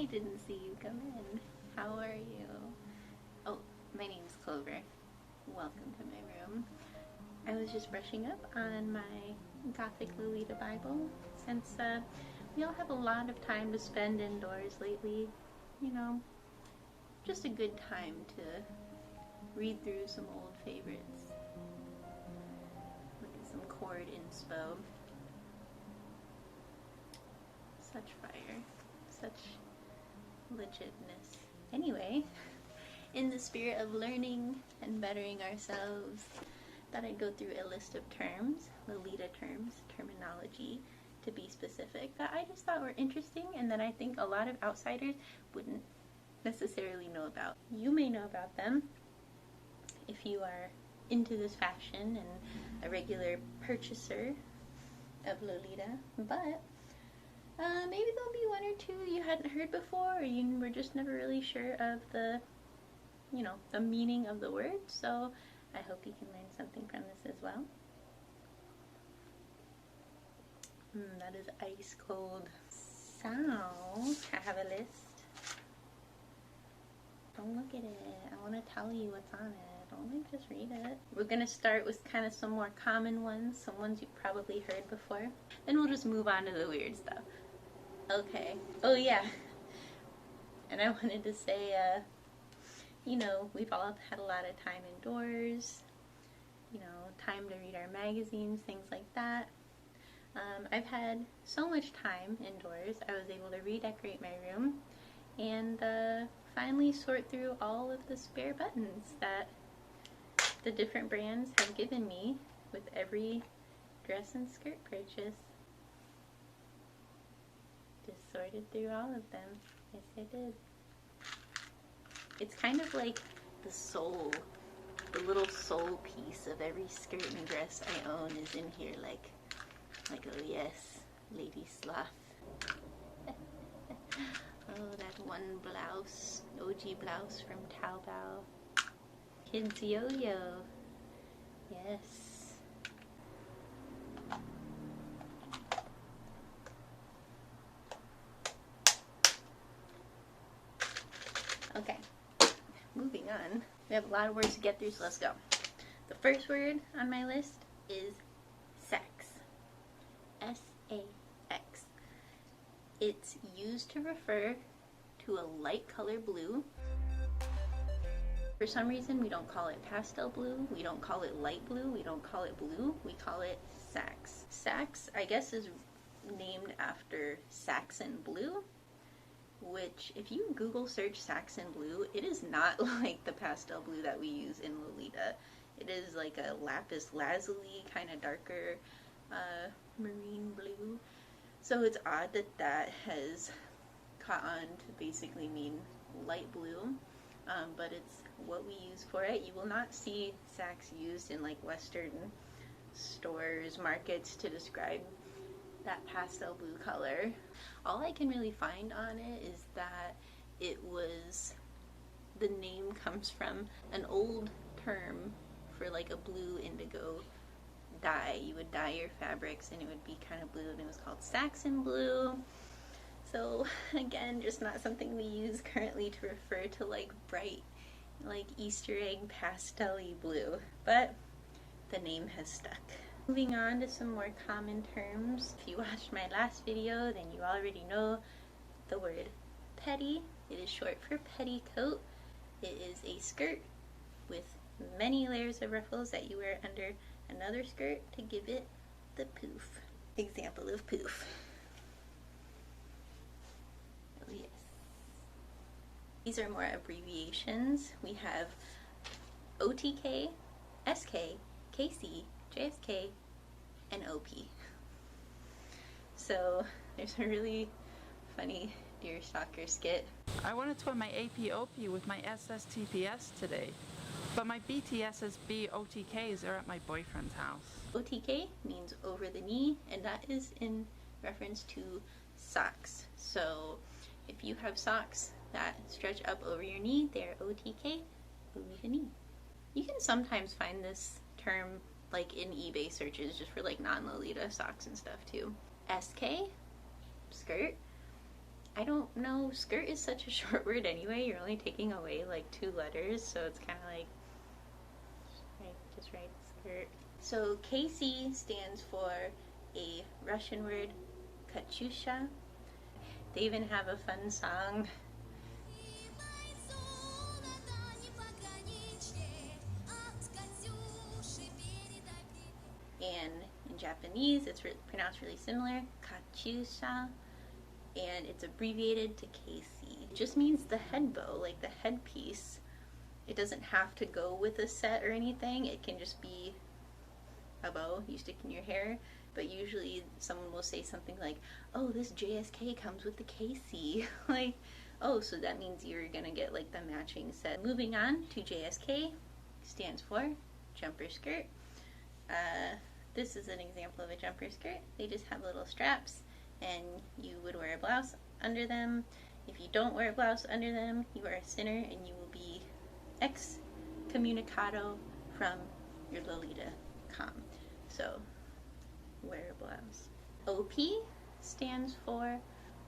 I didn't see you come in. How are you? Oh, my name's Clover. Welcome to my room. I was just brushing up on my Gothic Lolita Bible since we all have a lot of time to spend indoors lately. You know, just a good time to read through some old favorites. Look at some chord inspo. Such fire. Such legitness. Anyway, in the spirit of learning and bettering ourselves, thought I'd go through a list of terms, Lolita terms, terminology to be specific, that I just thought were interesting and that I think a lot of outsiders wouldn't necessarily know about. You may know about them if you are into this fashion and a regular purchaser of Lolita, but maybe there'll be one or two you hadn't heard before, or you were just never really sure of the, you know, the meaning of the word, so I hope you can learn something from this as well. That is ice cold. So, I have a list. Don't look at it. I want to tell you what's on it. Don't like just read it. We're going to start with kind of some more common ones, some ones you've probably heard before. Then we'll just move on to the weird stuff. Okay. Oh yeah. And I wanted to say, you know, we've all had a lot of time indoors, you know, time to read our magazines, things like that. I've had so much time indoors, I was able to redecorate my room and finally sort through all of the spare buttons that the different brands have given me with every dress and skirt purchase. Just sorted through all of them. Yes, I did. It's kind of like the soul, the little soul piece of every skirt and dress I own is in here, like oh yes, Lady Sloth. Oh, that one blouse, OG blouse from TaoBao. Kids Yo-Yo. Yes. Okay, moving on. We have a lot of words to get through, so let's go. The first word on my list is sex. S-A-X. It's used to refer to a light color blue. For some reason, we don't call it pastel blue, we don't call it light blue, we don't call it blue, we call it sax. Sax, I guess, is named after Saxon blue, which if you Google search Saxon blue, it is not like the pastel blue that we use in Lolita. It is like a lapis lazuli, kind of darker marine blue. So it's odd that that has caught on to basically mean light blue, but it's what we use for it. You will not see sax used in like Western stores, markets to describe that pastel blue color. All I can really find on it is that it was, the name comes from an old term for like a blue indigo dye. You would dye your fabrics and it would be kind of blue, and it was called Saxon blue. So again, just not something we use currently to refer to like bright, like Easter egg pastel-y blue, but the name has stuck. Moving on to some more common terms. If you watched my last video, then you already know the word Petti. It is short for petticoat. It is a skirt with many layers of ruffles that you wear under another skirt to give it the poof. Example of poof. Oh yes. These are more abbreviations. We have OTK, SK, KC, JSK, and OP. So there's a really funny Dear Stalker skit. I wanted to wear my AP/OP with my SSTPS today, but my BTSSB OTKs are at my boyfriend's house. OTK means over the knee, and that is in reference to socks. So if you have socks that stretch up over your knee, they're OTK, over the knee. You can sometimes find this term like in eBay searches just for like non-Lolita socks and stuff too. SK, skirt. I don't know, skirt is such a short word anyway. You're only taking away like 2 letters, so it's kind of like, just write skirt. So KC stands for a Russian word, Katyusha. They even have a fun song. And in Japanese, it's pronounced really similar, Katyusha, and it's abbreviated to KC. It just means the head bow, like the headpiece. It doesn't have to go with a set or anything. It can just be a bow you stick in your hair. But usually someone will say something like, oh, this JSK comes with the KC. Like, oh, so that means you're gonna get like the matching set. Moving on to JSK, stands for jumper skirt. This is an example of a jumper skirt. They just have little straps, and you would wear a blouse under them. If you don't wear a blouse under them, you are a sinner, and you will be excommunicado from your Lolita comm. So, wear a blouse. OP stands for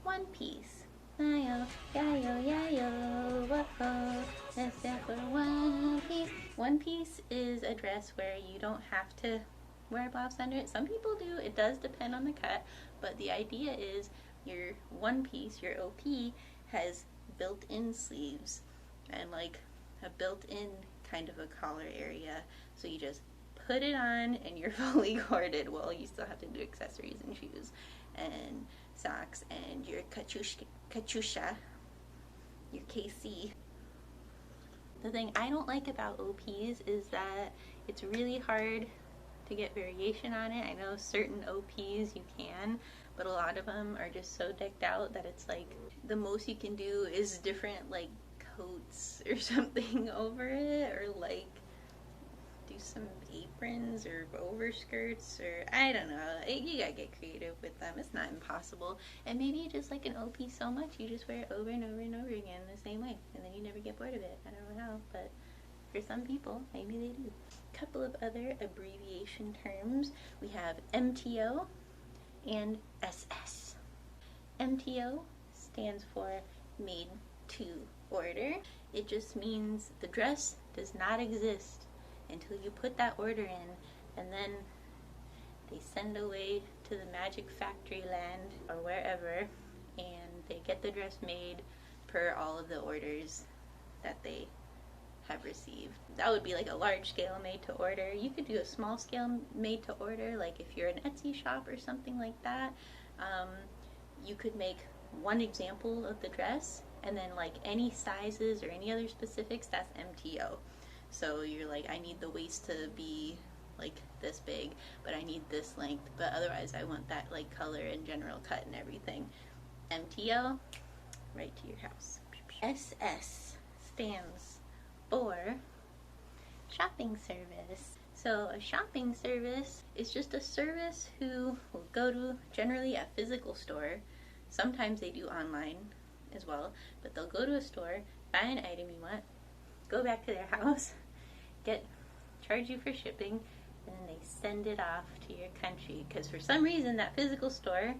One Piece. Yayo, yayo, yayo, whoa, let's stand for One Piece. One Piece is a dress where you don't have to wear a blouse under it. Some people do. It does depend on the cut, but the idea is your one piece, your OP, has built-in sleeves and like a built-in kind of a collar area. So you just put it on and you're fully guarded. Well, you still have to do accessories and shoes and socks and your katyusha, your KC. The thing I don't like about OPs is that it's really hard to get variation on it. I know certain OPs you can, but a lot of them are just so decked out that it's like the most you can do is different like coats or something over it, or like do some aprons or overskirts, or I don't know. You gotta get creative with them. It's not impossible. And maybe you just like an OP so much you just wear it over and over and over again the same way, and then you never get bored of it. I don't know how, but for some people, maybe they do. Couple of other abbreviation terms. We have MTO and SS. MTO stands for made to order. It just means the dress does not exist until you put that order in, and then they send away to the magic factory land or wherever, and they get the dress made per all of the orders that they have received. That would be like a large scale made to order. You could do a small scale made to order, like if you're an Etsy shop or something like that. You could make one example of the dress, and then like any sizes or any other specifics, that's MTO. So you're like, I need the waist to be like this big, but I need this length, but otherwise I want that like color and general cut and everything. MTO, right to your house. SS stands for shopping service. So a shopping service is just a service who will go to generally a physical store. Sometimes they do online as well, but they'll go to a store, buy an item you want, go back to their house, charge you for shipping, and then they send it off to your country. Because for some reason that physical store,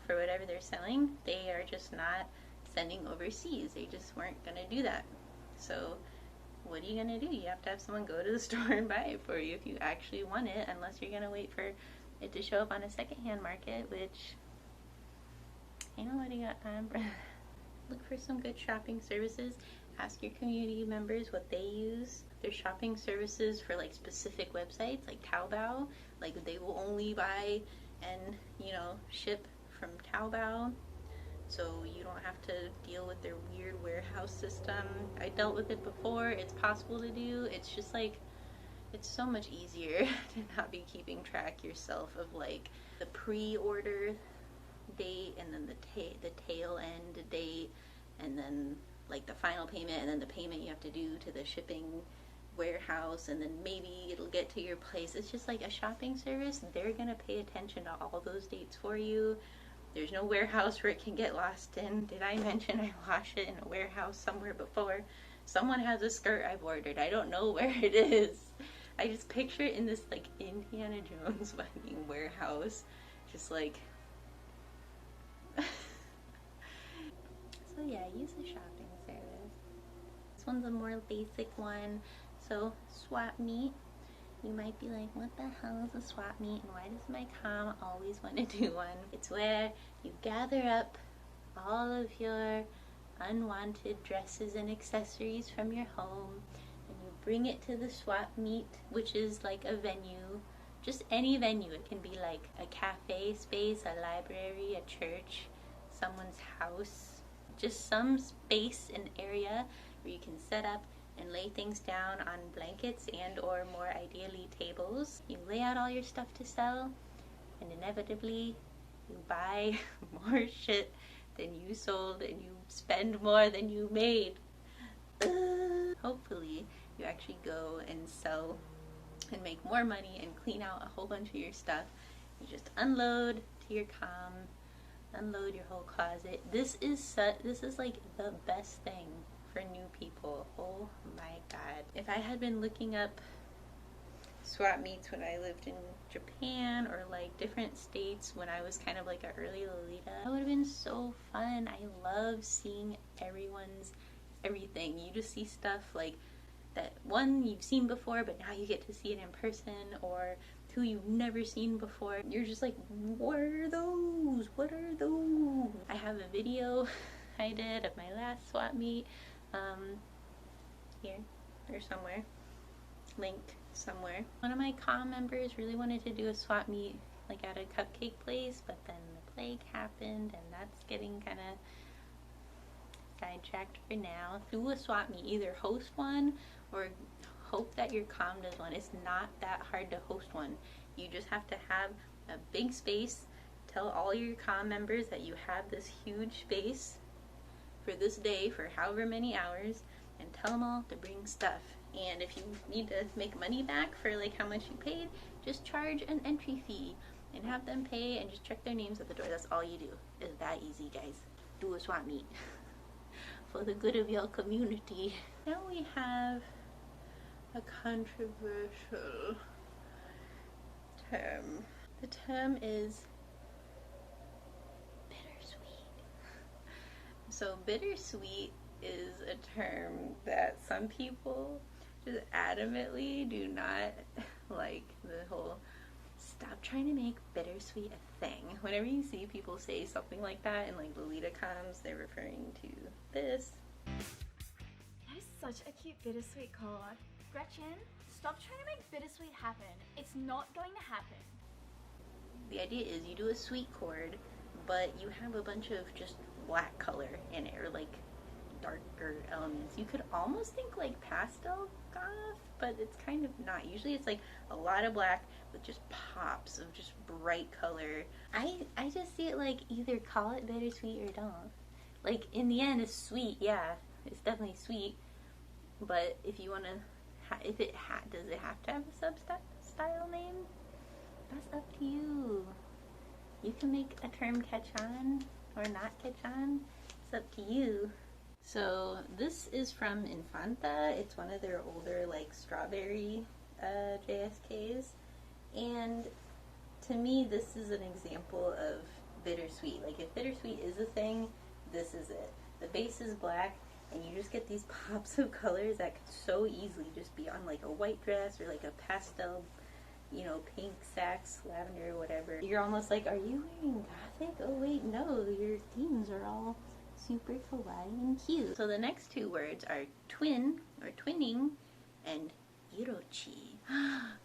for whatever they're selling, they are just not sending overseas. They just weren't going to do that. So what are you going to do? You have to have someone go to the store and buy it for you if you actually want it, unless you're going to wait for it to show up on a secondhand market, which ain't nobody got time for. Look for some good shopping services. Ask your community members what they use. There's shopping services for like specific websites like TaoBao. Like they will only buy and ship from TaoBao, so you don't have to deal with their weird warehouse system. I dealt with it before. It's possible to do. It's just like, it's so much easier to not be keeping track yourself of like the pre-order date and then the tail end date, and then like the final payment, and then the payment you have to do to the shipping warehouse, and then maybe it'll get to your place. It's just like a shopping service. They're gonna pay attention to all those dates for you. There's no warehouse where it can get lost in. Did I mention I wash it in a warehouse somewhere before? Someone has a skirt I've ordered. I don't know where it is. I just picture it in this like Indiana Jones fucking warehouse, just like So yeah, use a shopping service. This one's a more basic one. So swap meet. You might be like, what the hell is a swap meet and why does my comm always want to do one? It's where you gather up all of your unwanted dresses and accessories from your home and you bring it to the swap meet, which is like a venue, just any venue. It can be like a cafe space, a library, a church, someone's house, just some space and area where you can set up and lay things down on blankets and or more ideally tables. You lay out all your stuff to sell and inevitably you buy more shit than you sold and you spend more than you made. Hopefully you actually go and sell and make more money and clean out a whole bunch of your stuff. You just unload to your comm, unload your whole closet. This is like the best thing for new people. Oh my god. If I had been looking up swap meets when I lived in Japan or like different states when I was kind of like an early Lolita, that would have been so fun. I love seeing everyone's everything. You just see stuff like that one you've seen before but now you get to see it in person, or two you've never seen before. You're just like, what are those? What are those? I have a video I did of my last swap meet. Here or somewhere, linked somewhere. One of my comm members really wanted to do a swap meet like at a cupcake place, but then the plague happened and that's getting kind of sidetracked for now. Do a swap meet, either host one or hope that your comm does one. It's not that hard to host one. You just have to have a big space, tell all your comm members that you have this huge space for this day for however many hours, and tell them all to bring stuff. And if you need to make money back for like how much you paid, just charge an entry fee and have them pay and just check their names at the door. That's all you do. It's that easy, guys. Do a swap meet for the good of your community. Now we have a controversial term. The term is bittersweet. So bittersweet is a term that some people just adamantly do not like. The whole stop trying to make bittersweet a thing. Whenever you see people say something like that in like Lolita comms, they're referring to this. That is such a cute bittersweet card. Gretchen, stop trying to make bittersweet happen. It's not going to happen. The idea is you do a sweet chord, but you have a bunch of just black color in it, or like darker elements. You could almost think like pastel goth, but it's kind of not. Usually it's like a lot of black with just pops of just bright color. I just see it like either call it bittersweet or don't. Like in the end it's sweet, yeah, it's definitely sweet, but if you want to does it have to have a sub-style name? That's up to you. You can make a term catch on or not catch on. It's up to you. So this is from Infanta. It's one of their older like strawberry JSKs, and to me this is an example of bittersweet. Like if bittersweet is a thing, this is it. The base is black and you just get these pops of colors that could so easily just be on like a white dress or like a pastel, you know, pink, sax, lavender, or whatever. You're almost like, are you wearing gothic? Oh wait, no, your themes are all super kawaii and cute. So the next two words are twin or twinning and irochi.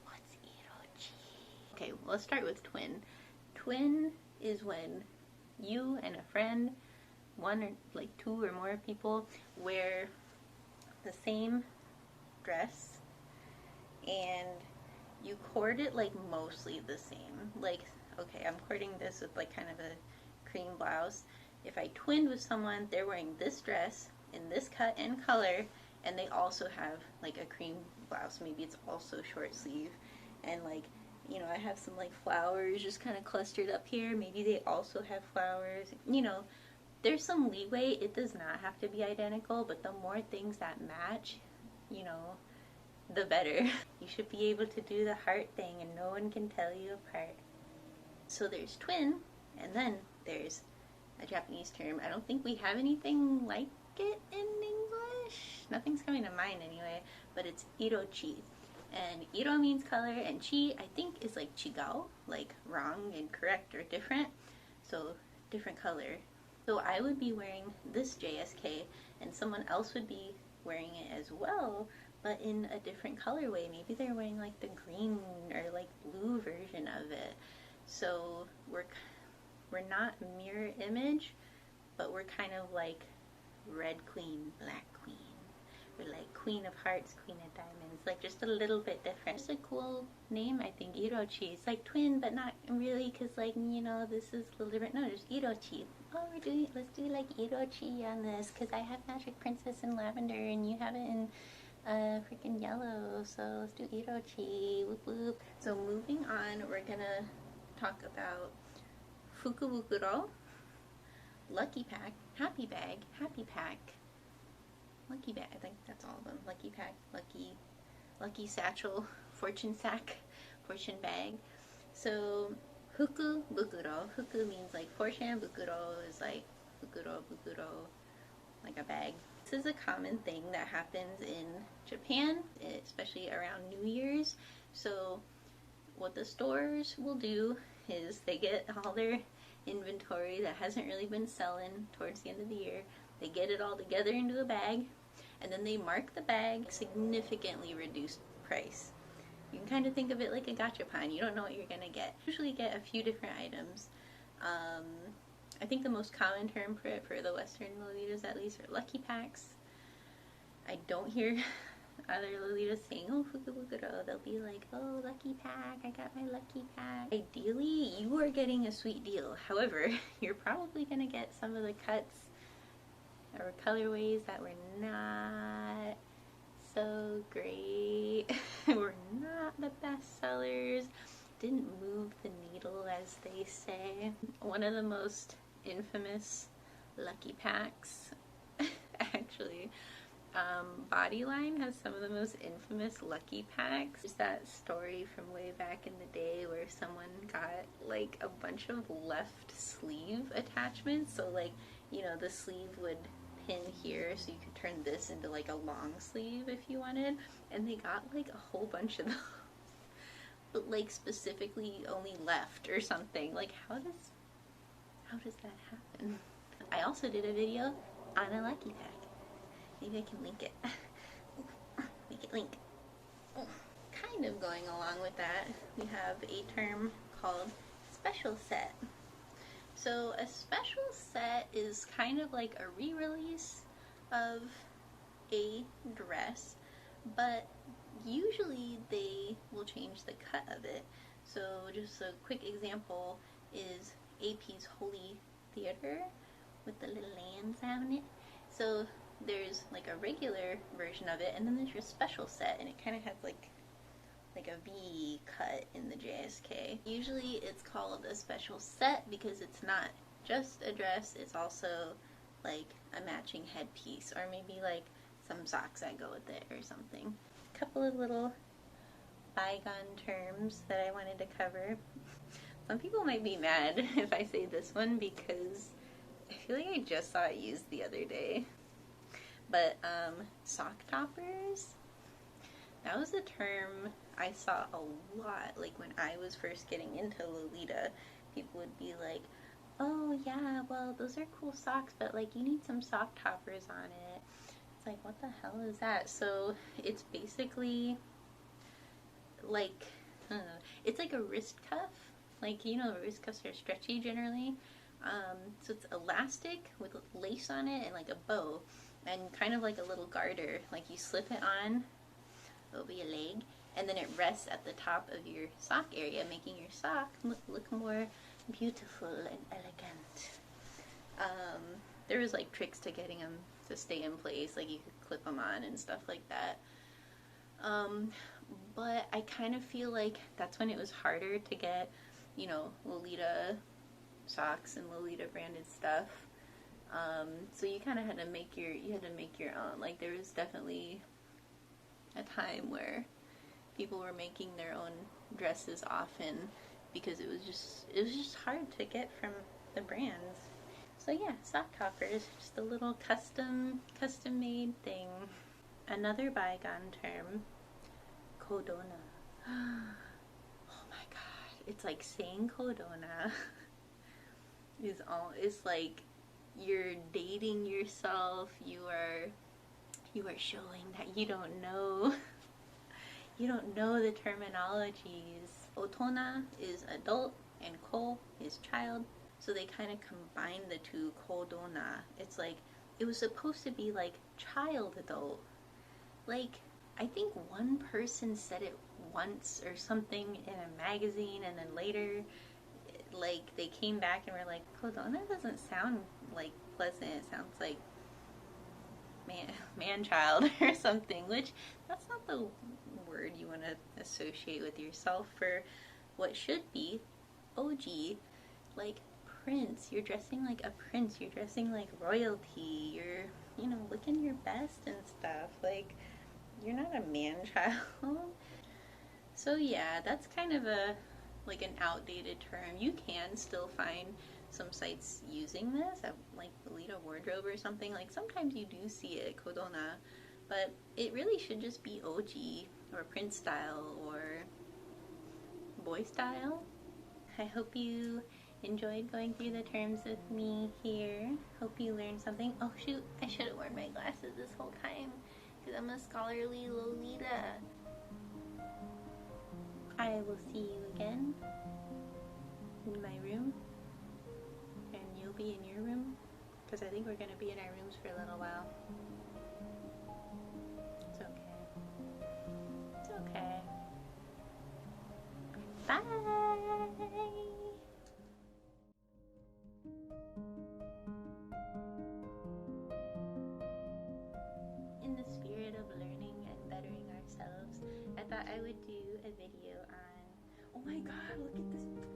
What's irochi? Okay, well, let's start with twin. Twin is when you and a friend, one or like two or more people, wear the same dress and you cord it like mostly the same. Like, okay, I'm cording this with like kind of a cream blouse. If I twinned with someone, they're wearing this dress in this cut and color, and they also have like a cream blouse. Maybe it's also short sleeve, and like, you know, I have some like flowers just kind of clustered up here. Maybe they also have flowers. You know, there's some leeway. It does not have to be identical, but the more things that match, you know, the better. You should be able to do the heart thing and no one can tell you apart. So there's twin, and then there's a Japanese term. I don't think we have anything like it in English. Nothing's coming to mind anyway, but it's irochi. And iro means color, and chi, I think, is like chigao, like wrong, incorrect, or different. So, different color. So I would be wearing this JSK, and someone else would be wearing it as well, but in a different colorway. Maybe they're wearing like the green or like blue version of it. So we're not mirror image, but we're kind of like red queen, black queen. We're like queen of hearts, queen of diamonds, like just a little bit different. It's a cool name, I think, Irochi. It's like twin, but not really, because like, you know, this is a little different. No, just Irochi. Oh, let's do like Irochi on this, because I have Magic Princess in lavender, and you have it in freaking yellow, so let's do Irochi. Whoop whoop. So moving on, we're gonna talk about Fukubukuro, Lucky Pack, Happy Bag, Happy Pack, Lucky Bag, I think that's all of them. Lucky Pack, Lucky Satchel, Fortune Sack, Fortune Bag. So, Fukubukuro, Fuku means like fortune, bukuro is like bukuro, like a bag. This is a common thing that happens in Japan, especially around New Year's. So, what the stores will do is they get all their inventory that hasn't really been selling towards the end of the year. They get it all together into a bag, and then they mark the bag significantly reduced price. You can kind of think of it like a gachapon. You don't know what you're going to get. Usually get a few different items. I think the most common term for it, for the Western Lolitas at least, are Lucky Packs. I don't hear other Lolitas saying, oh, Fukubukuro. They'll be like, oh, Lucky Pack, I got my Lucky Pack. Ideally, you are getting a sweet deal. However, you're probably going to get some of the cuts or colorways that were not so great. Were not the best sellers. Didn't move the needle, as they say. One of the most infamous Lucky Packs, actually, Bodyline has some of the most infamous Lucky Packs. There's that story from way back in the day where someone got like a bunch of left sleeve attachments. So like, you know, the sleeve would pin here, so you could turn this into like a long sleeve if you wanted, and they got like a whole bunch of those, but like specifically only left or something. Like how does that happen? I also did a video on a Lucky Pack. Maybe I can link it. Make it link. Kind of going along with that, we have a term called special set. So a special set is kind of like a re-release of a dress, but usually they will change the cut of it. So just a quick example is AP's Holy Theater with the little lands on it. So there's like a regular version of it, and then there's your special set, and it kind of has like a V cut in the JSK. Usually it's called a special set because it's not just a dress, it's also like a matching headpiece, or maybe like some socks that go with it or something. A couple of little bygone terms that I wanted to cover. Some people might be mad if I say this one because I feel like I just saw it used the other day. But sock toppers, that was a term I saw a lot. Like when I was first getting into Lolita, people would be like, oh yeah, well those are cool socks, but like you need some sock toppers on it. It's like, what the hell is that? So it's basically like, it's like a wrist cuff. Like, you know, wrist cuffs are stretchy generally. So it's elastic with lace on it and like a bow, and kind of like a little garter. Like you slip it on over your leg, and then it rests at the top of your sock area, making your sock look more beautiful and elegant. There was like tricks to getting them to stay in place, like you could clip them on and stuff like that. But I kind of feel like that's when it was harder to get, you know, Lolita socks and Lolita branded stuff. So you kind of had to make your own. Like there was definitely a time where people were making their own dresses often because it was just hard to get from the brands. So yeah, sock hoppers, just a little custom made thing. Another bygone term, kodona. Oh my god, it's like saying kodona is like you're dating yourself. You are showing that you don't know. You don't know the terminologies. Otona is adult and ko is child. So they kind of combine the two, kodona. It's like, it was supposed to be like child adult. Like, I think one person said it once or something in a magazine, and then later, like, they came back and were like, kodona doesn't sound like pleasant. It sounds like man-child or something, which that's not the word you want to associate with yourself for what should be OG, like prince. You're dressing like a prince, you're dressing like royalty, you're, you know, looking your best and stuff. Like, you're not a man-child. So yeah, that's kind of a like an outdated term. You can still find some sites using this, like Lolita Wardrobe or something. Like, sometimes you do see it, kodona, but it really should just be OG or prince style or boy style. I hope you enjoyed going through the terms with me here. Hope you learned something. Oh shoot, I should have worn my glasses this whole time because I'm a scholarly Lolita. I will see you again in my room, and you'll be in your room, because I think we're going to be in our rooms for a little while. It's okay. It's okay. Bye! In the spirit of learning and bettering ourselves, I thought I would do a video on... Oh my god, look at this